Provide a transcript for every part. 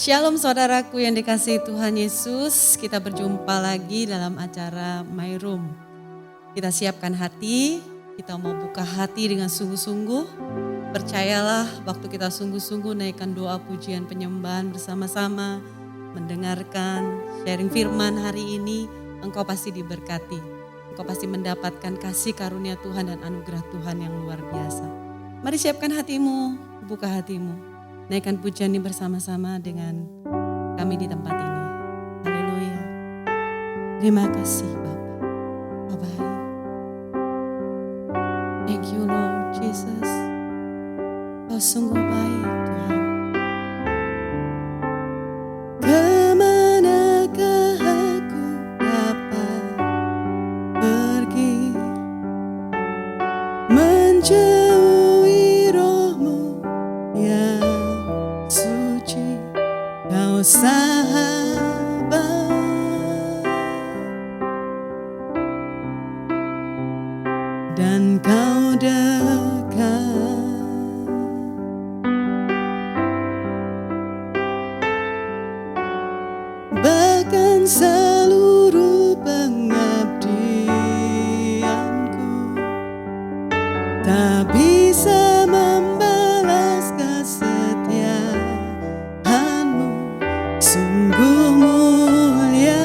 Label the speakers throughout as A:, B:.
A: Shalom saudaraku yang dikasihi Tuhan Yesus, kita berjumpa lagi dalam acara My Room. Kita siapkan hati, kita mau buka hati dengan sungguh-sungguh. Percayalah waktu kita sungguh-sungguh naikkan doa pujian penyembahan bersama-sama, mendengarkan sharing firman hari ini, engkau pasti diberkati. Engkau pasti mendapatkan kasih karunia Tuhan dan anugerah Tuhan yang luar biasa. Mari siapkan hatimu, buka hatimu. Naikkan pujian ini bersama-sama dengan kami di tempat ini. Haleluya. Terima kasih Bapa. Bye-bye. Thank you Lord Jesus. Kau sungguh baik Tuhan. Kemanakah aku dapat pergi menjauhi roh-Mu yang suci, Kau sahabat, dan Kau dekat. Bahkan seluruh pengabdianku tak bisa membalas kesetiaan-Mu, sungguh mulia.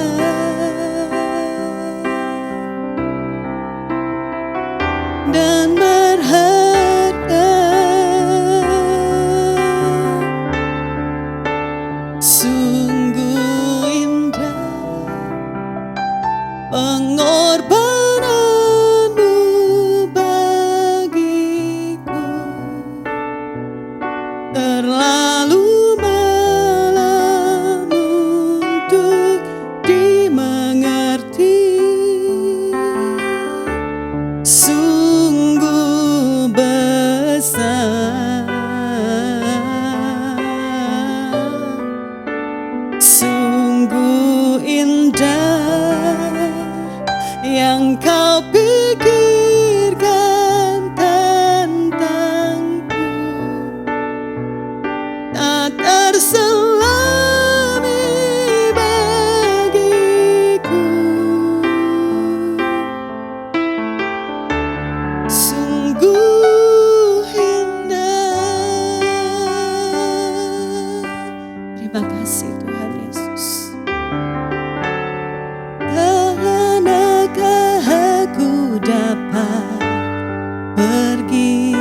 A: Dan berharga, sungguh indah pengorbanan-Mu bagiku, terlalu malam untuk dimengerti. Sungguh besar, sungguh indah yang Kau pikirkan tentangku, tak terselami bagiku. Sungguh indah. Terima kasih Tuhan Yesus. Kemanakah aku dapat pergi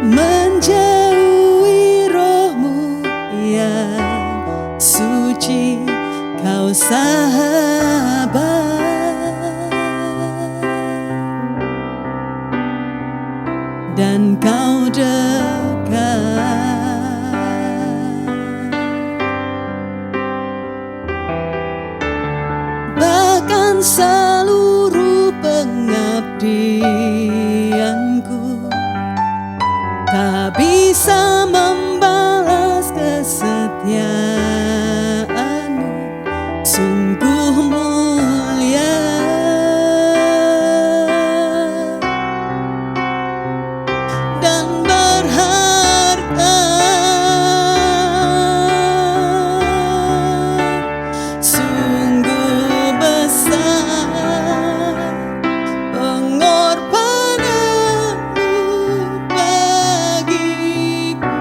A: menjauhi roh-Mu yang suci, Kau sahabat, dan Kau dekat. Bahkan seluruh pengabdianku tak bisa membalas kesetiaan-Mu, sungguh mulia. Dan berharga, sungguh besar pengorbanan-Mu bagiku,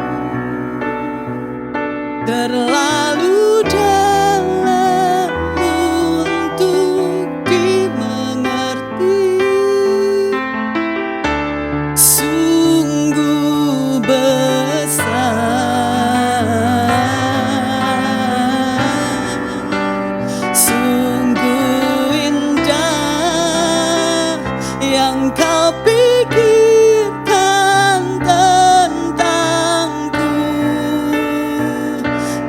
A: terlalu dalam untuk dimengerti. Sungguh besar, sungguh indah yang Kau pikirkan tentangku,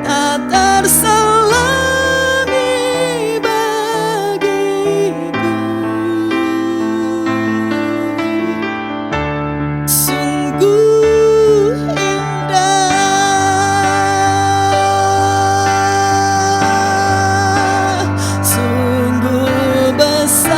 A: tak terselami bagiku. Sungguh indah, sungguh besar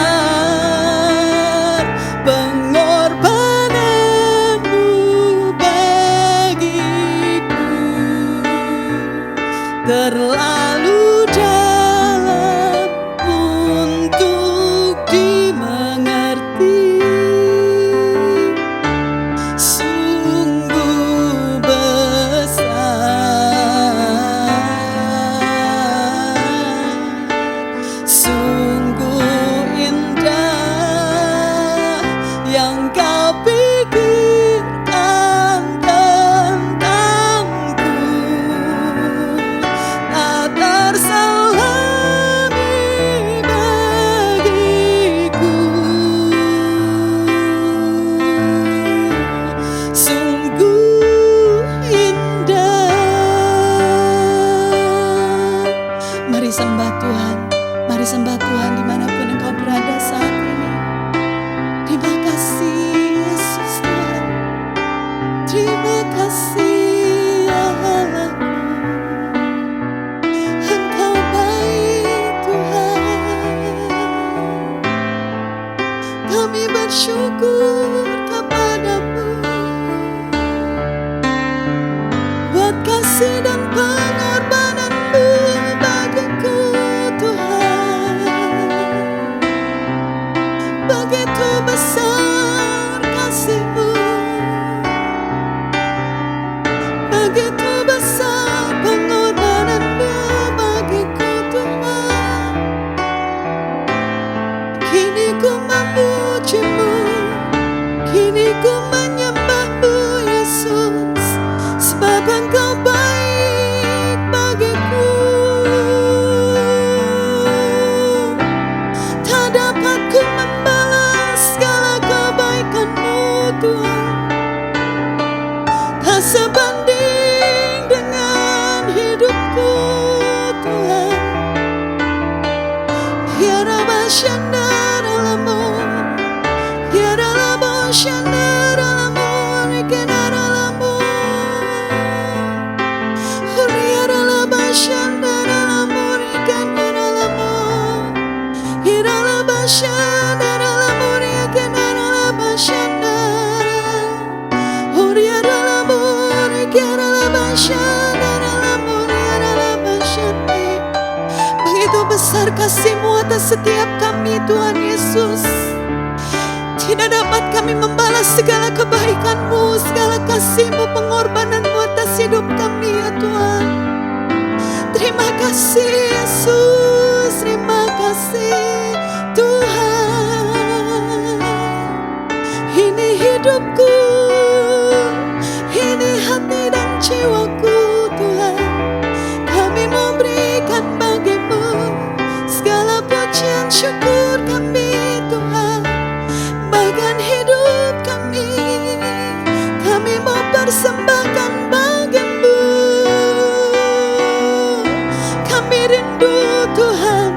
A: syukur kepadamu buat kasih dan pengorbananmu bagiku Tuhan. Begitu besar kasih-Mu, begitu besar pengorbanan-Mu bagiku Tuhan. Kini ku memuji-Mu, kini ku menyembah-Mu Yesus, sebab Engkau baik bagiku. Tak dapat ku membalas segala kebaikan-Mu Tuhan, tak sebanding dengan hidupku Tuhan. Ya Rabba Shandaralamu, Ya Rabba Shandaralamu, Rekenaralamu, Ya Rabba Shandaralamu, Rekenaralamu, Ya Rabba Shandaralamu, Rekenaralamu Shandar, Ya Rabba, Ya Rabba Shandaralamu, Ya Rabba Shandar. Begitu besar kasih-Mu atas setiap kami Tuhan Yesus. Tidak dapat kami membalas segala kebaikan-Mu, segala kasih-Mu, pengorbanan-Mu atas hidup kami ya Tuhan. Terima kasih Yesus, terima kasih Tuhan. Ini hidupku, ini hati dan jiwaku Tuhan, kami memberikan bagi-Mu segala pujian syukur kami Tuhan. Bagian hidup kami mau persembahkan bagi-Mu. Kami rindu Tuhan,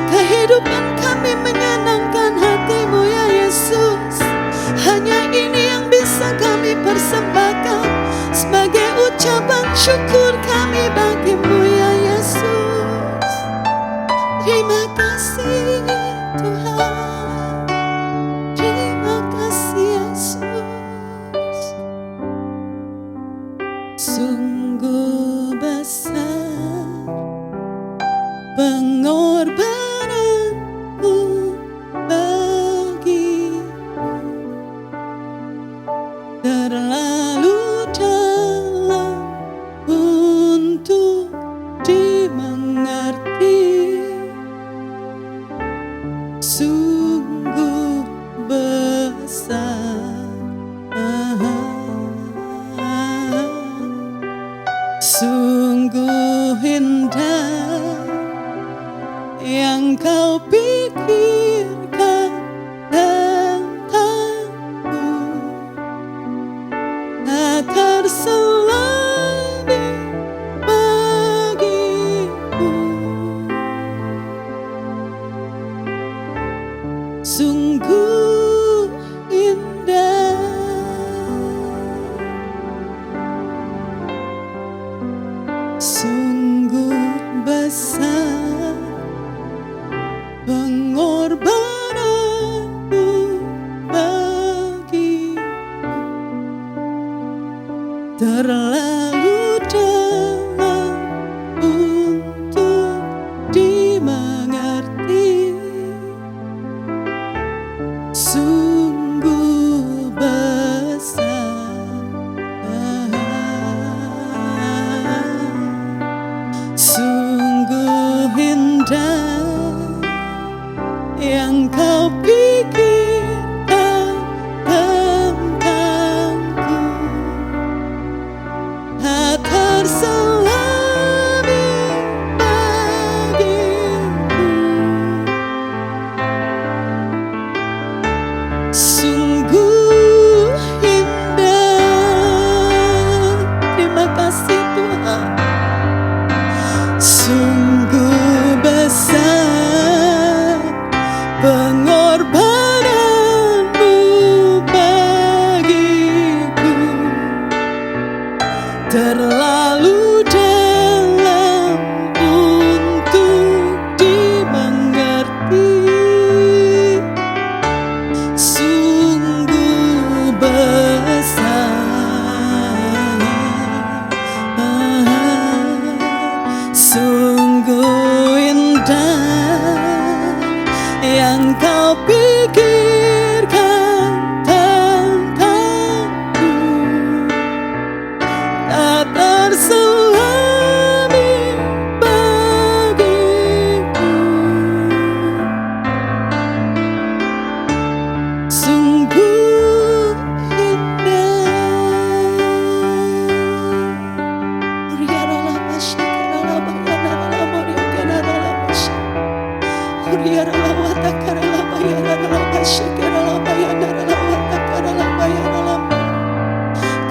A: kehidupan kami menyenangkan hati-Mu ya Yesus. Hanya ini yang bisa kami persembahkan sebagai ucapan syukur kami bagi-Mu ya Yesus. Terima kasih Tuhan, terima kasih Yesus. Sungguh besar pengorbananmu bagiku, terlalu dalam untuk dimengerti. Sungguh besar, sungguh indah yang Kau pikirkan tentangku, tak terselami bagiku. Sungguh indah, sungguh besar pengorbananmu bagiku, terlalu dalam untuk dimengerti. Sungguh besar, sungguh indah yang Kau pikirkan tentangku, tak terselami bagiku. Sungguh indah, terima kasih Tuhan. Sungguh besar pengorbanan yang kau pikirkan tentangku tak tersuami bagiku. Sungguh indah.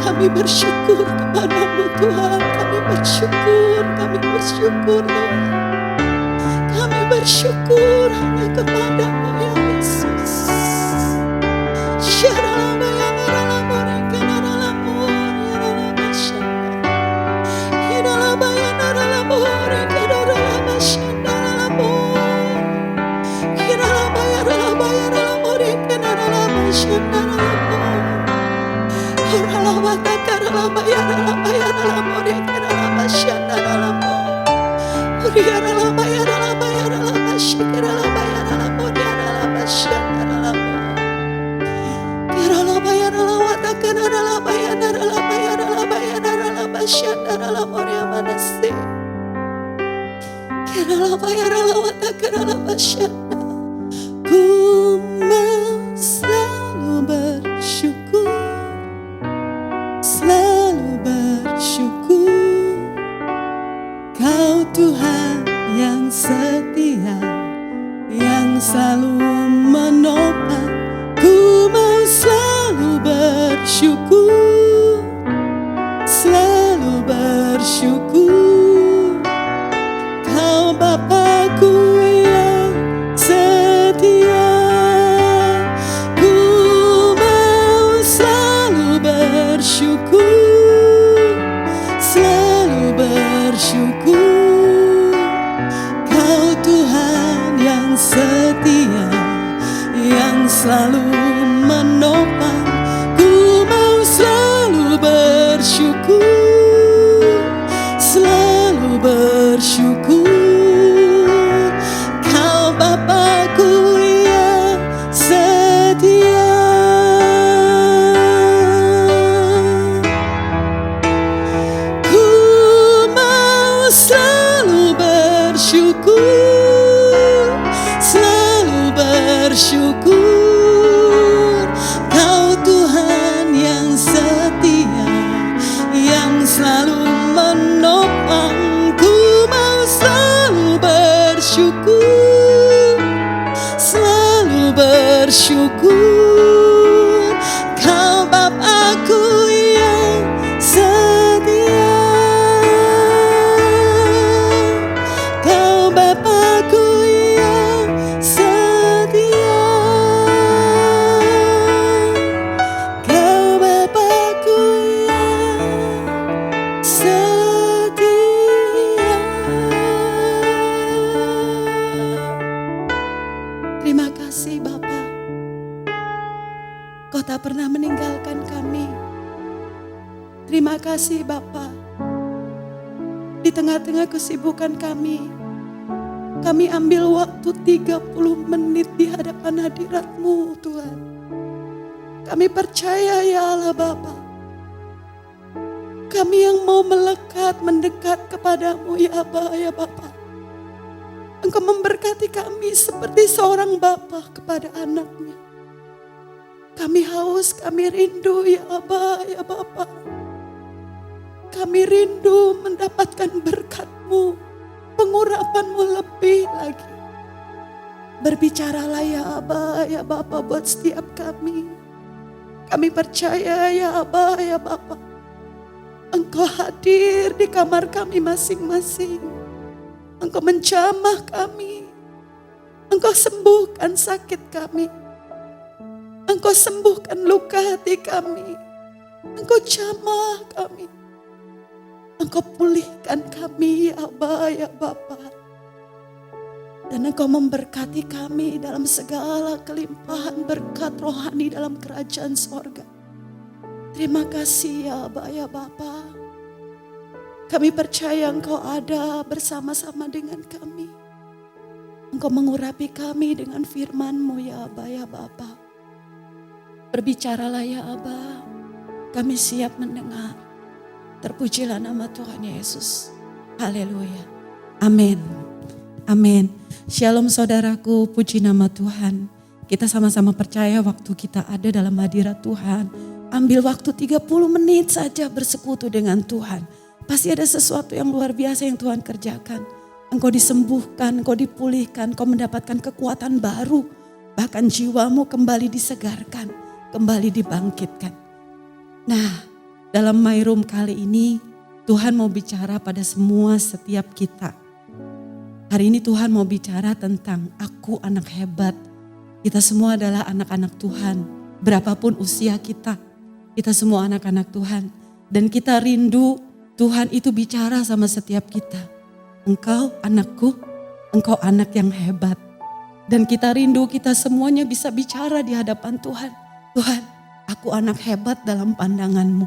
A: Kami bersyukur kepadamu Tuhan, kami bersyukur Tuhan. Kami bersyukur hanya kepadamu ya Yesus. Ku mau selalu bersyukur, Kau Tuhan yang setia, yang selalu menopang. Ku mau selalu bersyukur, Kau Bapakku yang setia. Ku mau selalu bersyukur, Kau Tuhan yang setia, yang selalu menopang. Ku mau selalu bersyukur, Kau Bapakku yang setia. Ku mau selalu bersyukur, Kau Tuhan yang setia, yang selalu menopang. Ku mau selalu bersyukur, Kau Bapakku yang setia, Kau Bapakku yang setia, Kau Bapakku yang setia. Terima kasih Bapa, Kau tak pernah meninggalkan kami. Terima kasih Bapa, di tengah-tengah kesibukan kami ambil waktu 30 menit di hadapan hadirat-Mu Tuhan. Kami percaya ya Allah Bapa, kami yang mau melekat, mendekat kepadamu ya Aba, ya Bapa. Engkau memberkati kami seperti seorang bapa kepada anaknya. Kami haus, kami rindu ya Aba, ya Bapa. Kami rindu mendapatkan berkat-Mu, pengurapan-Mu lebih lagi. Berbicaralah ya Aba, ya Bapa buat setiap kami. Kami percaya ya Aba, ya Bapa, Engkau hadir di kamar kami masing-masing. Engkau menjamah kami. Engkau sembuhkan sakit kami. Engkau sembuhkan luka hati kami. Engkau jamah kami. Engkau pulihkan kami ya Aba, ya Bapa. Dan Engkau memberkati kami dalam segala kelimpahan berkat rohani dalam kerajaan sorga. Terima kasih ya Aba, ya Bapa. Kami percaya Engkau ada bersama-sama dengan kami.
B: Engkau mengurapi kami dengan firman-Mu ya Aba ya Bapa. Berbicaralah ya Aba, kami siap mendengar. Terpujilah nama Tuhan Yesus. Haleluya.
A: Amin. Amin. Shalom saudaraku, puji nama Tuhan. Kita sama-sama percaya waktu kita ada dalam hadirat Tuhan. Ambil waktu 30 menit saja bersekutu dengan Tuhan. Pasti ada sesuatu yang luar biasa yang Tuhan kerjakan. Engkau disembuhkan, engkau dipulihkan, engkau mendapatkan kekuatan baru. Bahkan jiwamu kembali disegarkan, kembali dibangkitkan. Nah, dalam My Room kali ini Tuhan mau bicara pada semua setiap kita. Hari ini Tuhan mau bicara tentang aku anak hebat. Kita semua adalah anak-anak Tuhan. Berapapun usia kita, kita semua anak-anak Tuhan. Dan kita rindu Tuhan itu bicara sama setiap kita. Engkau anakku, engkau anak yang hebat. Dan kita rindu kita semuanya bisa bicara di hadapan Tuhan. Tuhan, aku anak hebat dalam pandangan-Mu.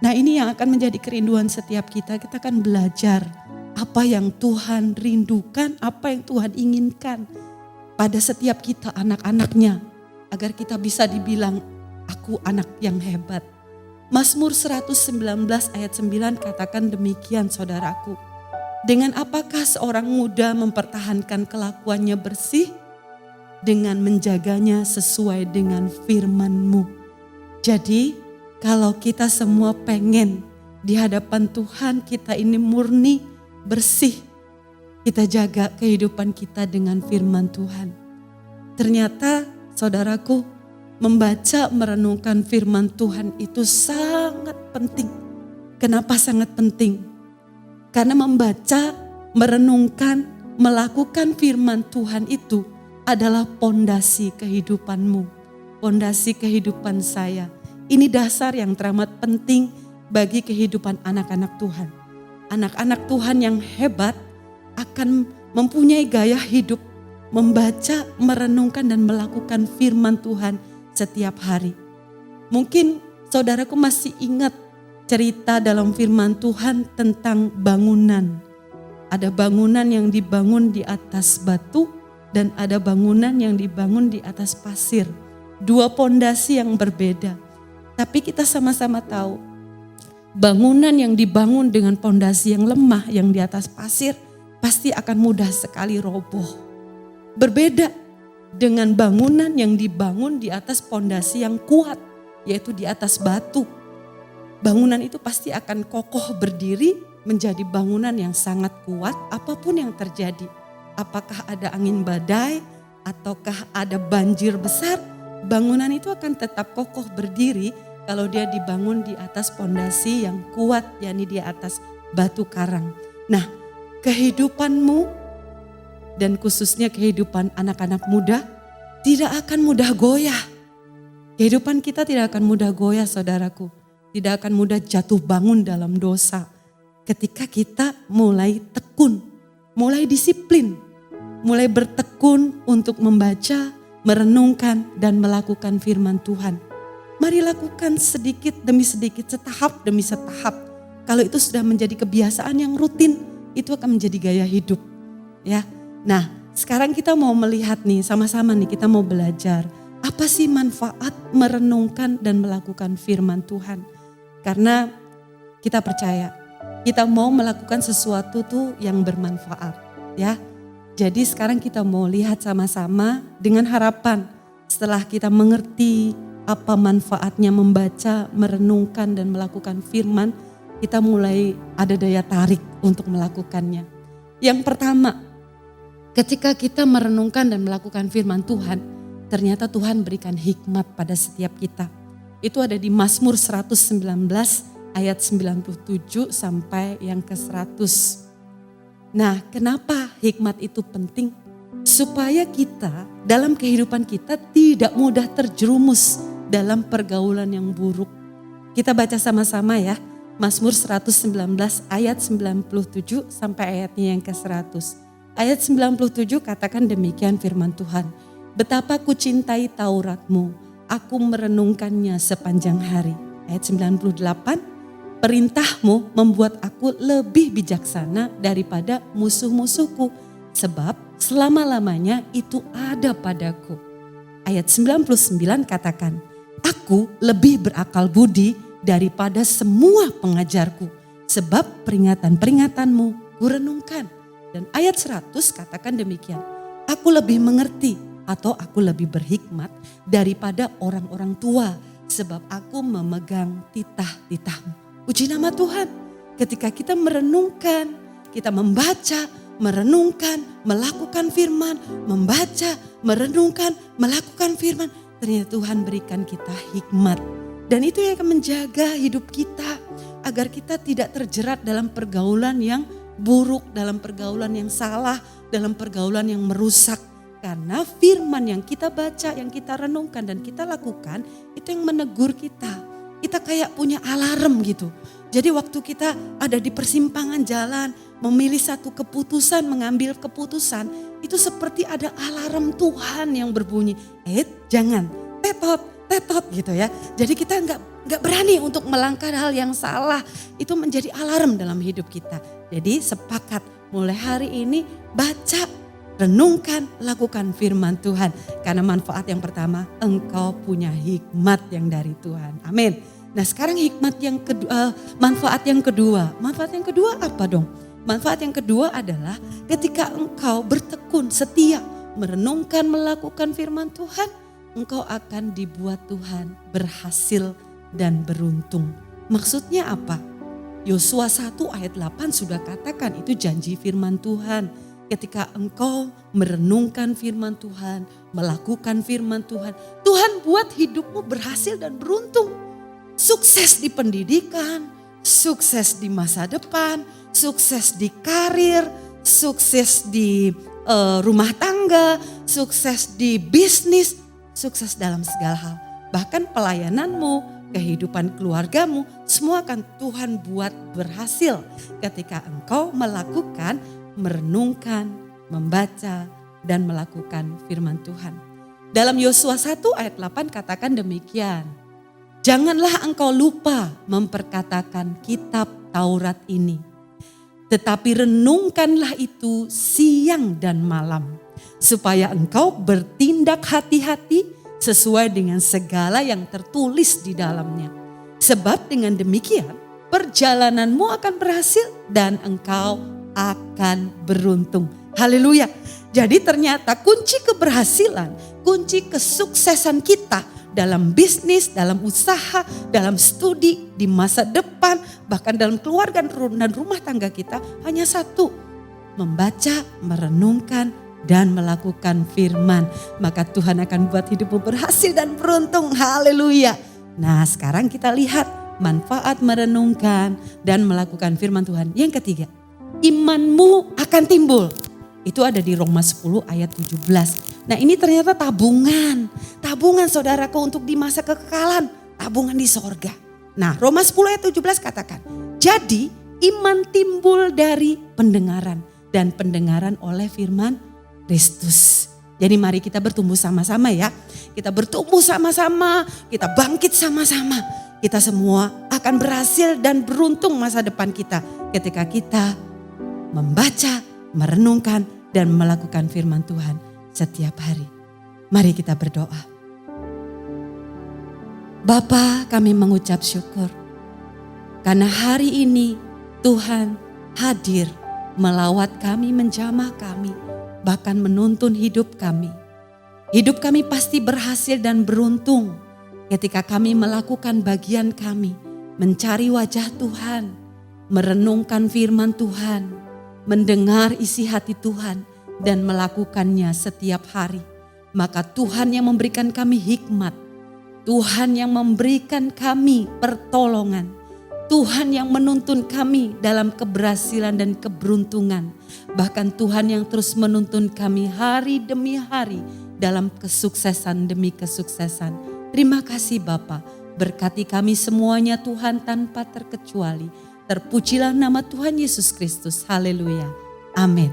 A: Nah ini yang akan menjadi kerinduan setiap kita. Kita akan belajar apa yang Tuhan rindukan, apa yang Tuhan inginkan pada setiap kita anak-anaknya. Agar kita bisa dibilang, aku anak yang hebat. Mazmur 119 ayat 9 katakan demikian saudaraku. Dengan apakah seorang muda mempertahankan kelakuannya bersih? Dengan menjaganya sesuai dengan firman-Mu. Jadi kalau kita semua pengen di hadapan Tuhan kita ini murni, bersih. Kita jaga kehidupan kita dengan firman Tuhan. Ternyata saudaraku, membaca merenungkan firman Tuhan itu sangat penting. Kenapa sangat penting? Karena membaca, merenungkan, melakukan firman Tuhan itu adalah pondasi kehidupanmu. Pondasi kehidupan saya. Ini dasar yang teramat penting bagi kehidupan anak-anak Tuhan. Anak-anak Tuhan yang hebat akan mempunyai gaya hidup, membaca, merenungkan dan melakukan firman Tuhan setiap hari. Mungkin saudaraku masih ingat cerita dalam firman Tuhan tentang bangunan. Ada bangunan yang dibangun di atas batu dan ada bangunan yang dibangun di atas pasir. Dua pondasi yang berbeda. Tapi kita sama-sama tahu bangunan yang dibangun dengan pondasi yang lemah yang di atas pasir pasti akan mudah sekali roboh. Berbeda dengan bangunan yang dibangun di atas pondasi yang kuat, yaitu di atas batu. Bangunan itu pasti akan kokoh berdiri menjadi bangunan yang sangat kuat apapun yang terjadi. Apakah ada angin badai ataukah ada banjir besar, bangunan itu akan tetap kokoh berdiri kalau dia dibangun di atas pondasi yang kuat, yakni di atas batu karang. Nah, kehidupanmu dan khususnya kehidupan anak-anak muda tidak akan mudah goyah. Kehidupan kita tidak akan mudah goyah saudaraku. Tidak akan mudah jatuh bangun dalam dosa. Ketika kita mulai tekun, mulai disiplin, mulai bertekun untuk membaca, merenungkan dan melakukan firman Tuhan. Mari lakukan sedikit demi sedikit, setahap demi setahap. Kalau itu sudah menjadi kebiasaan yang rutin, itu akan menjadi gaya hidup. Ya. Nah, sekarang kita mau melihat nih, sama-sama nih kita mau belajar. Apa sih manfaat merenungkan dan melakukan firman Tuhan? Karena kita percaya, kita mau melakukan sesuatu tuh yang bermanfaat. Ya. Jadi sekarang kita mau lihat sama-sama dengan harapan setelah kita mengerti apa manfaatnya membaca, merenungkan dan melakukan firman, kita mulai ada daya tarik untuk melakukannya. Yang pertama, ketika kita merenungkan dan melakukan firman Tuhan, ternyata Tuhan berikan hikmat pada setiap kita. Itu ada di Mazmur 119 ayat 97 sampai yang ke 100. Nah, kenapa hikmat itu penting? Supaya kita dalam kehidupan kita tidak mudah terjerumus dalam pergaulan yang buruk. Kita baca sama-sama ya. Mazmur 119 ayat 97 sampai ayatnya yang ke 100. Ayat 97 katakan demikian firman Tuhan. Betapa ku cintai Taurat-Mu, aku merenungkannya sepanjang hari. Ayat 98, perintah-Mu membuat aku lebih bijaksana daripada musuh-musuhku. Sebab selama-lamanya itu ada padaku. Ayat 99 katakan, aku lebih berakal budi daripada semua pengajarku, sebab peringatan-peringatanmu kurenungkan. Dan ayat 100 katakan demikian, aku lebih mengerti atau aku lebih berhikmat daripada orang-orang tua, sebab aku memegang titah-titahmu. Puji nama Tuhan, ketika kita merenungkan, kita membaca, merenungkan, melakukan firman, membaca, merenungkan, melakukan firman, ternyata Tuhan berikan kita hikmat. Dan itu yang akan menjaga hidup kita agar kita tidak terjerat dalam pergaulan yang buruk, dalam pergaulan yang salah, dalam pergaulan yang merusak. Karena firman yang kita baca, yang kita renungkan dan kita lakukan itu yang menegur kita. Kita kayak punya alarm gitu. Jadi waktu kita ada di persimpangan jalan, memilih satu keputusan, mengambil keputusan, itu seperti ada alarm Tuhan yang berbunyi. Jangan, tetot gitu ya. Jadi kita nggak berani untuk melangkah hal yang salah. Itu menjadi alarm dalam hidup kita. Jadi sepakat mulai hari ini baca, renungkan, lakukan firman Tuhan. Karena manfaat yang pertama, engkau punya hikmat yang dari Tuhan. Amin. Nah sekarang hikmat yang kedua, manfaat yang kedua. Manfaat yang kedua apa dong? Manfaat yang kedua adalah ketika engkau bertekun, setia, merenungkan, melakukan firman Tuhan, engkau akan dibuat Tuhan berhasil dan beruntung. Maksudnya apa? Yosua 1 ayat 8 sudah katakan itu janji firman Tuhan. Ketika engkau merenungkan firman Tuhan, melakukan firman Tuhan, Tuhan buat hidupmu berhasil dan beruntung. Sukses di pendidikan, sukses di masa depan, sukses di karir, sukses di rumah tangga, sukses di bisnis, sukses dalam segala hal. Bahkan pelayananmu, kehidupan keluargamu, semua akan Tuhan buat berhasil ketika engkau melakukan, merenungkan, membaca, dan melakukan firman Tuhan. Dalam Yosua 1 ayat 8 katakan demikian. Janganlah engkau lupa memperkatakan kitab Taurat ini. Tetapi renungkanlah itu siang dan malam. Supaya engkau bertindak hati-hati sesuai dengan segala yang tertulis di dalamnya. Sebab dengan demikian perjalananmu akan berhasil dan engkau akan beruntung. Haleluya. Jadi ternyata kunci keberhasilan, kunci kesuksesan kita dalam bisnis, dalam usaha, dalam studi, di masa depan, bahkan dalam keluarga dan rumah tangga kita hanya satu. Membaca, merenungkan, dan melakukan firman. Maka Tuhan akan buat hidupmu berhasil dan beruntung. Haleluya. Nah sekarang kita lihat manfaat merenungkan dan melakukan firman Tuhan. Yang ketiga, imanmu akan timbul. Itu ada di Roma 10 ayat 17. Nah ini ternyata tabungan. Tabungan saudaraku untuk di masa kekekalan. Tabungan di sorga. Nah Roma 10 ayat 17 katakan. Jadi iman timbul dari pendengaran. Dan pendengaran oleh firman Kristus. Jadi mari kita bertumbuh sama-sama ya. Kita bertumbuh sama-sama. Kita bangkit sama-sama. Kita semua akan berhasil dan beruntung masa depan kita. Ketika kita membaca, merenungkan, dan melakukan firman Tuhan setiap hari. Mari kita berdoa. Bapa, kami mengucap syukur. Karena hari ini Tuhan hadir melawat kami, menjamah kami, bahkan menuntun hidup kami. Hidup kami pasti berhasil dan beruntung ketika kami melakukan bagian kami, mencari wajah Tuhan, merenungkan firman Tuhan, mendengar isi hati Tuhan dan melakukannya setiap hari. Maka Tuhan yang memberikan kami hikmat, Tuhan yang memberikan kami pertolongan, Tuhan yang menuntun kami dalam keberhasilan dan keberuntungan. Bahkan Tuhan yang terus menuntun kami hari demi hari dalam kesuksesan demi kesuksesan. Terima kasih Bapa, berkati kami semuanya Tuhan tanpa terkecuali. Terpujilah nama Tuhan Yesus Kristus. Haleluya. Amin.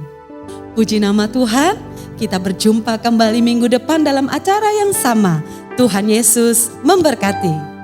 A: Puji nama Tuhan. Kita berjumpa kembali minggu depan dalam acara yang sama. Tuhan Yesus memberkati.